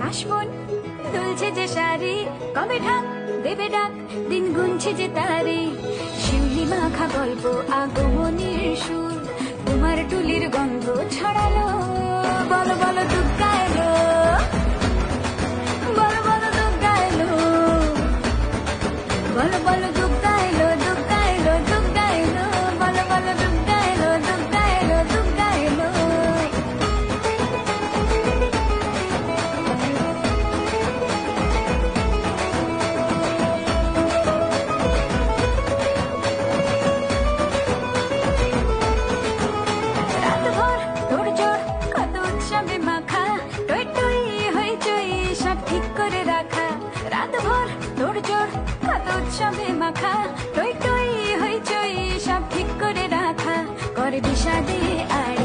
আসমন দুলছে যে শাড়ি, কবে ঢাক দেবে ডাক, দিন গুনছে যে তারি। শিউলি মাখা গল্প আগমনীর সুর, তোমার টুলির গন্ধ ছড়ালো। বলো বলো দুগ্গা এলো, বলো বলো দুগ্গা এলো, বলো বলো দুগ্গা এলো, দুগ্গা এলো, দুগ্গা এলো, বলো বলো দুগ্গা এলো, দুগ্গা এলো, দুগ্গা এলো। রাতভর তোড়জোড় কত উৎসবে মাখা, টই টই হইচই সব ঠিক করে রাখা। রাতভর তোড়জোড় কত উৎসবে মাখা, টই টই হইচই সব ঠিক করে রাখা। করে বিষাদে আর